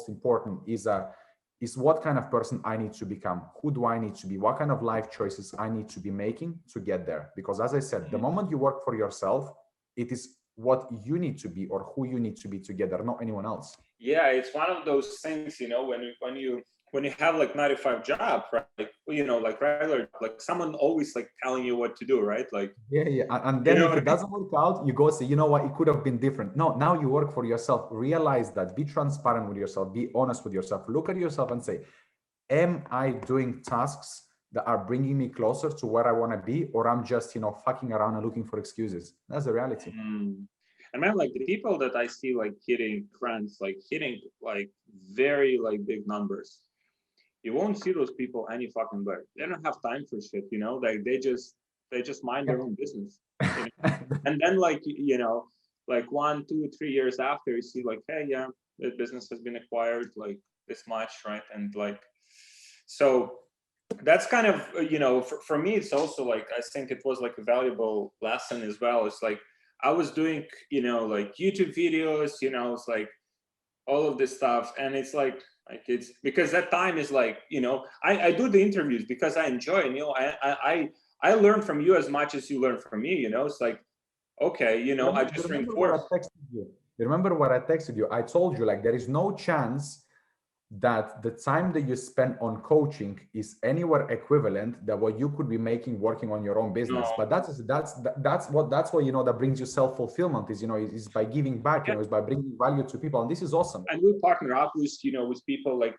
important, is what kind of person I need to become. Who do I need to be? What kind of life choices I need to be making to get there? Because as I said, the moment you work for yourself, it is what you need to be or who you need to be together, not anyone else. Yeah, it's one of those things, when you have like 95 job, right? Like regular, like someone always like telling you what to do, right? Like and then if it doesn't work out, you go say, you know what, it could have been different. No, now you work for yourself. Realize that, be transparent with yourself, be honest with yourself, look at yourself and say, am I doing tasks that are bringing me closer to where I want to be, or I'm just fucking around and looking for excuses? That's the reality. And man, like the people that I see like hitting trends, like hitting like very like big numbers, you won't see those people any fucking way. They don't have time for shit, like they just mind their own business. And then like, like 1, 2, 3 years after, you see like, hey, the business has been acquired like this much, right? And like, so that's kind of, for me, it's also like, I think it was like a valuable lesson as well. It's like, I was doing, like YouTube videos, it's like all of this stuff. And it's like it's because that time is like, I do the interviews because I enjoy, I learn from you as much as you learn from me, it's like, okay, I just reinforce. You remember what I texted you? I told you, like, there is no chance that the time that you spend on coaching is anywhere equivalent that what you could be making working on your own business. But that's what that brings you self-fulfillment is by giving back, is by bringing value to people, and this is awesome. And we partner up with with people, like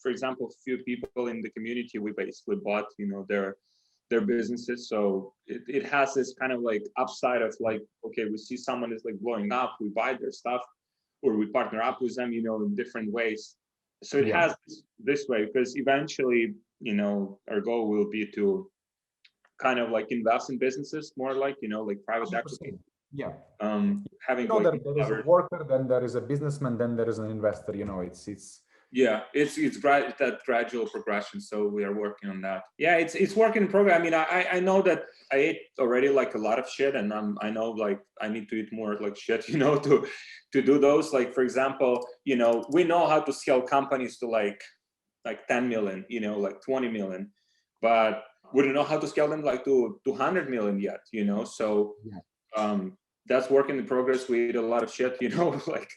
for example, a few people in the community, we basically bought their businesses, so it has this kind of like upside of like, okay, we see someone is like blowing up, we buy their stuff, or we partner up with them in different ways. So it has this way, because eventually, our goal will be to kind of like invest in businesses more like, like private equity. Having there is a worker, then there is a businessman, then there is an investor. It's that gradual progression. So we are working on that. Yeah, it's work in progress. I mean, I know that I ate already like a lot of shit, and I know like I need to eat more like shit, to do those. Like for example, we know how to scale companies to like 10 million, like 20 million, but we don't know how to scale them like to 200 million yet, So that's work in progress. We eat a lot of shit, like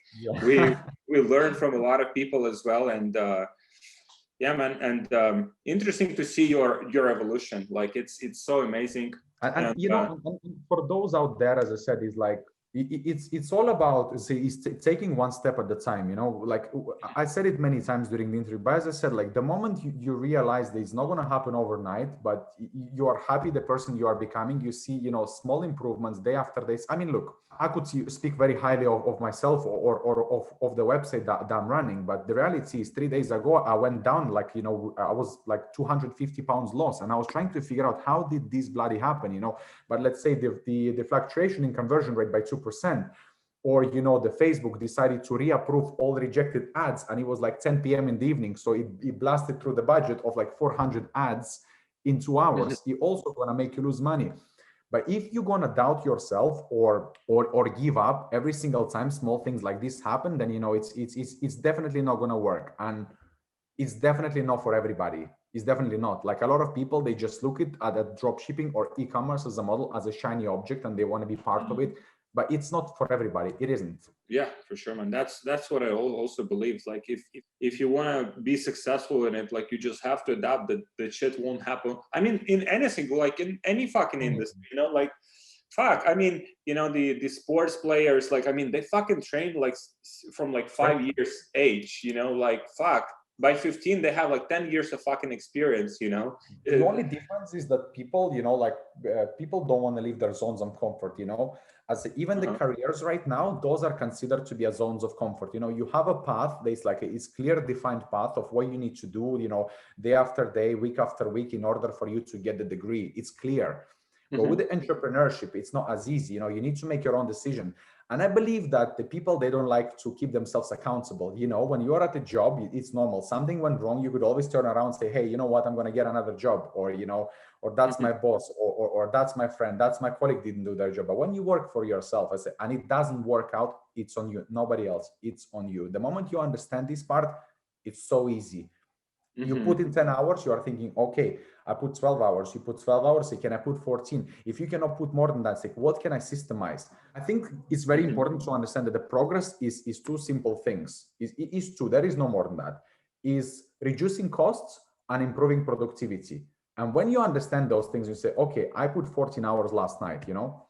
we learn from a lot of people as well. And man, and interesting to see your evolution. Like it's so amazing. And for those out there, as I said, is like it's all about taking one step at a time. Like I said it many times during the interview, but as I said, like the moment you realize that it's not going to happen overnight, but you are happy the person you are becoming, you see small improvements day after day. I mean, look, I could speak very highly of myself or of the website that I'm running, but the reality is 3 days ago I went down, like I was like 250 pounds loss, and I was trying to figure out how did this bloody happen, but let's say the fluctuation in conversion rate by 2%, Or, you know, the Facebook decided to reapprove all rejected ads, and it was like 10 p.m. in the evening. So it blasted through the budget of like 400 ads in 2 hours. It also gonna make you lose money. But if you're gonna doubt yourself or give up every single time small things like this happen, then, you know, it's definitely not gonna work. And it's definitely not for everybody. It's definitely not. Like, a lot of people, they just look at drop shipping or e-commerce as a model, as a shiny object, and they want to be part of it. But it's not for everybody. It isn't. Yeah, for sure, man. That's what I also believe. Like, if you want to be successful in it, like, you just have to adapt. That shit won't happen. I mean, in anything, like in any fucking industry, you know, like, fuck. I mean, you know, the sports players, like, I mean, they fucking train like from like 5 years age, you know, like, fuck. By 15, they have like 10 years of fucking experience, you know. The only difference is that people, you know, like people don't want to leave their zones of comfort, you know. As even the careers right now, those are considered to be a zones of comfort. You know, you have a path. There's like it's clear defined path of what you need to do, you know, day after day, week after week, in order for you to get the degree. It's clear. But with the entrepreneurship, it's not as easy. You know, you need to make your own decision. And I believe that the people, they don't like to keep themselves accountable. You know, when you're at a job, it's normal. Something went wrong, you could always turn around and say, hey, you know what, I'm going to get another job. Or, you know, or that's my boss, or that's my friend, that's my colleague didn't do their job. But when you work for yourself, I say, and it doesn't work out, it's on you. Nobody else. It's on you. The moment you understand this part, it's so easy. You put in 10 hours, you are thinking, okay, I put 12 hours, you put 12 hours, say, can I put 14? If you cannot put more than that, say, what can I systemize? I think it's very important to understand that the progress is two simple things. It is two, there is no more than that. Is reducing costs and improving productivity. And when you understand those things, you say, okay, I put 14 hours last night, you know,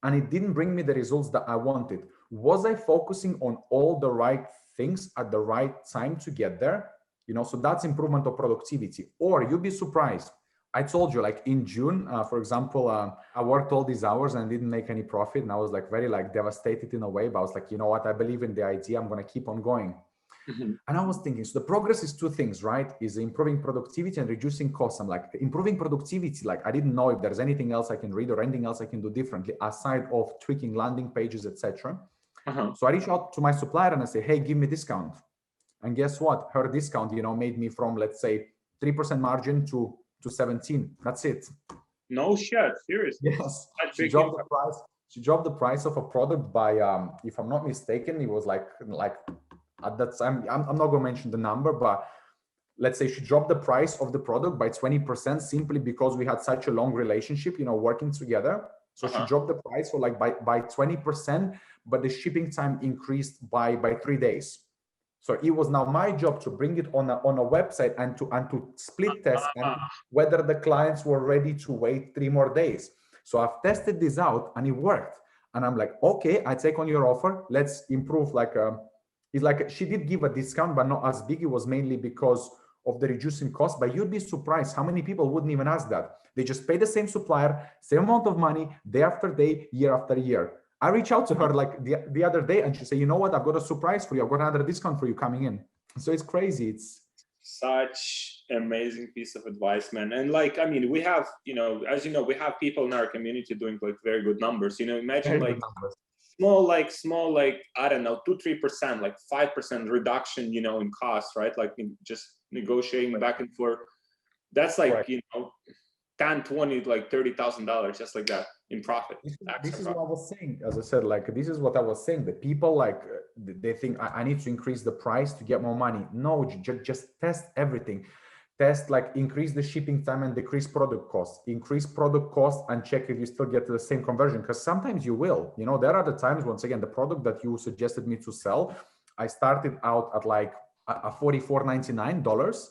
and it didn't bring me the results that I wanted. Was I focusing on all the right things at the right time to get there? You know, so that's improvement of productivity. Or you'd be surprised. I told you, like in June, for example, I worked all these hours and didn't make any profit. And I was like very like devastated in a way, but I was like, you know what, I believe in the idea. I'm going to keep on going. And I was thinking, so the progress is two things, right? Is improving productivity and reducing costs. I'm like, improving productivity, like I didn't know if there's anything else I can read or anything else I can do differently aside of tweaking landing pages, etc. So I reached out to my supplier and I say, hey, give me discount. And guess what? Her discount, you know, made me from, let's say, 3% margin to 17. That's it. No shit, seriously. Yes. She dropped the price. She dropped the price of a product by, if I'm not mistaken, it was like at that time, I'm not going to mention the number, but let's say she dropped the price of the product by 20% simply because we had such a long relationship, you know, working together. So she dropped the price for like by 20%, but the shipping time increased by 3 days. So it was now my job to bring it on a website and to split test and whether the clients were ready to wait 3 more days. So I've tested this out and it worked. And I'm like, okay, I take on your offer. Let's improve. Like, it's like she did give a discount, but not as big. It was mainly because of the reducing cost. But you'd be surprised how many people wouldn't even ask that. They just pay the same supplier, same amount of money, day after day, year after year. I reached out to her like the other day and she said, you know what, I've got a surprise for you. I've got another discount for you coming in. So it's crazy. It's such amazing piece of advice, man. And like, I mean, we have, you know, as you know, we have people in our community doing like very good numbers. You know, imagine like small, like, I don't know, 2-3%, like 5% reduction, you know, in cost, right? Like just negotiating back and forth. That's like, you know, 10, 20, like $30,000, just like that in profit. This is what I was saying. As I said, like, this is what I was saying. The people, like, they think I need to increase the price to get more money. No, just test everything. Test, like, increase the shipping time and decrease product cost. Increase product cost and check if you still get the same conversion. Because sometimes you will. You know, there are the times, once again, the product that you suggested me to sell, I started out at like a $44.99.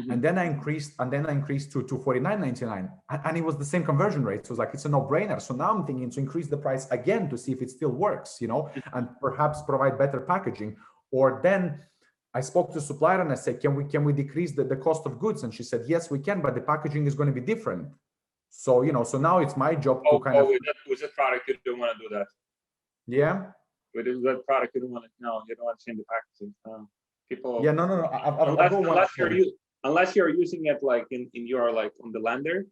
And then I increased to $49.99, and it was the same conversion rate. So it's like, it's a no-brainer. So now I'm thinking to increase the price again to see if it still works, you know, and perhaps provide better packaging. Or then I spoke to supplier and I said, can we decrease the cost of goods? And she said, yes, we can, but the packaging is going to be different. So, you know, so now it's my job to kind of. With that product, you don't want to do that. Yeah. With that product, you don't want to. No, you don't want to change the packaging. People. Yeah, no. Unless you're using it like in your, like, on the lander,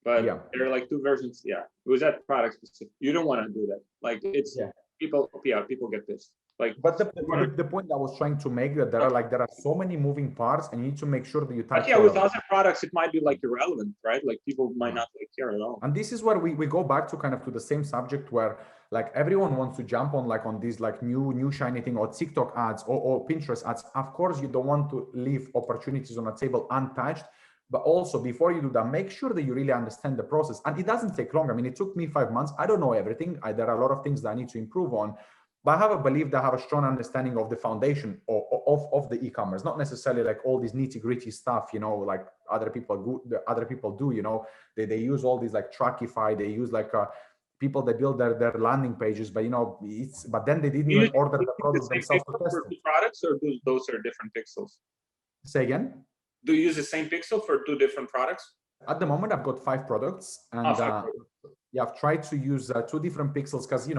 but there are like two versions. Yeah, it was that product specific. You don't want to do that. Like, it's people get pissed. Like, but the point I was trying to make, that there are so many moving parts, and you need to make sure that you touch. But yeah, with other products, it might be like irrelevant, right? Like people might not like care at all. And this is where we go back to kind of to the same subject, where like everyone wants to jump on like on these like new shiny thing, or TikTok ads or Pinterest ads. Of course, you don't want to leave opportunities on a table untouched. But also, before you do that, make sure that you really understand the process. And it doesn't take long. I mean, it took me 5 months. I don't know everything. There are a lot of things that I need to improve on. But I have a belief that I have a strong understanding of the foundation of the e-commerce, not necessarily like all this nitty-gritty stuff, like other people do, they use all these like Truckify, they use like people that build their landing pages, but but then they didn't even order the product themselves to test it. Products, or those are different pixels? Say again? Do you use the same pixel for 2 different products? At the moment, I've got 5 products, and yeah, I've tried to use 2 different pixels because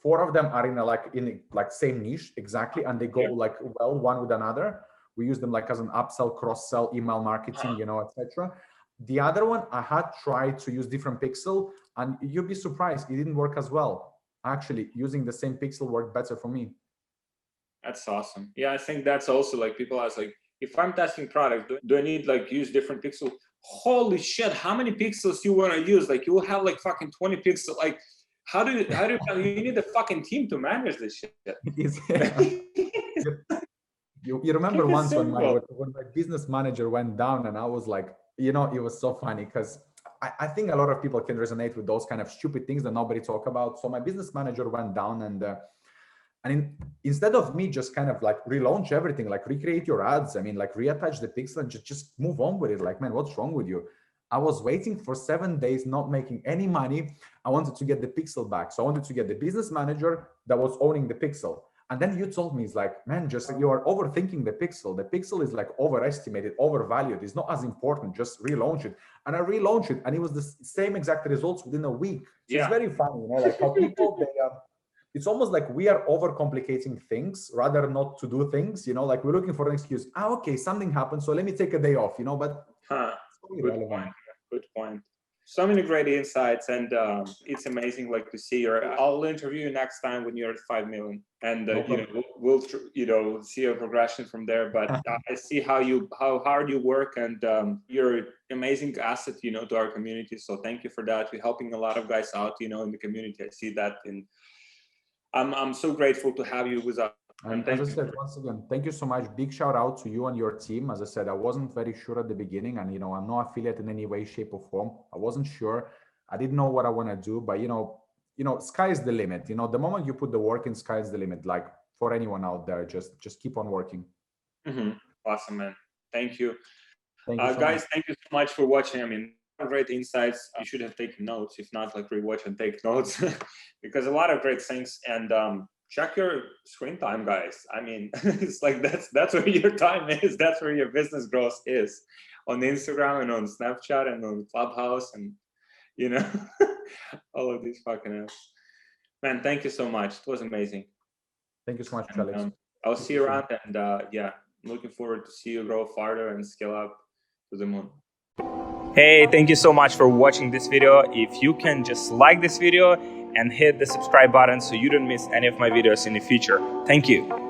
4 of them are in a same niche exactly, and they go like well one with another. We use them like as an upsell, cross-sell, email marketing, etc. The other one, I had tried to use different pixel, and you'd be surprised, it didn't work as well. Actually, using the same pixel worked better for me. That's awesome. Yeah, I think that's also like people ask like, if I'm testing product, do I need like use different pixels? Holy shit, how many pixels you want to use? Like you will have like fucking 20 pixels. Like how do you need a fucking team to manage this shit? You remember once when my business manager went down, and I was like, it was so funny because I think a lot of people can resonate with those kind of stupid things that nobody talk about. So my business manager went down, and instead of me just kind of like relaunch everything, like recreate your ads, like reattach the pixel and just move on with it. Like, man, what's wrong with you? I was waiting for 7 days, not making any money. I wanted to get the pixel back. So I wanted to get the business manager that was owning the pixel. And then you told me, it's like, man, just you are overthinking the pixel. The pixel is like overestimated, overvalued. It's not as important. Just relaunch it. And I relaunched it, and it was the same exact results within a week. So it's very funny, like how people, it's almost like we are overcomplicating things rather not to do things, like we're looking for an excuse. Okay, something happened, so let me take a day off, but Good point. So many great insights, and it's amazing like to see I'll interview you next time when you're at 5 million, and we'll see your progression from there. But I see how hard you work, and you're an amazing asset to our community. So thank you for that. You're helping a lot of guys out in the community. I see that, and I'm so grateful to have you with us. And as I said, once again, thank you so much. Big shout out to you and your team. As I said, I wasn't very sure at the beginning, and I'm not affiliate in any way, shape, or form. I wasn't sure. I didn't know what I want to do, but sky is the limit. The moment you put the work in, sky is the limit. Like for anyone out there, just keep on working. Awesome, man. Thank you. Thank you so guys. much. Thank you so much for watching. Great insights. You should have taken notes. If not, like rewatch and take notes because a lot of great things. And check your screen time, guys. It's like that's where your time is. That's where your business growth is, on Instagram and on Snapchat and on Clubhouse and all of these fucking apps. Man, thank you so much. It was amazing. Thank you so much, Alex. I'll see you around, and I'm looking forward to see you grow farther and scale up to the moon. Hey, thank you so much for watching this video. If you can just like this video and hit the subscribe button so you don't miss any of my videos in the future. Thank you.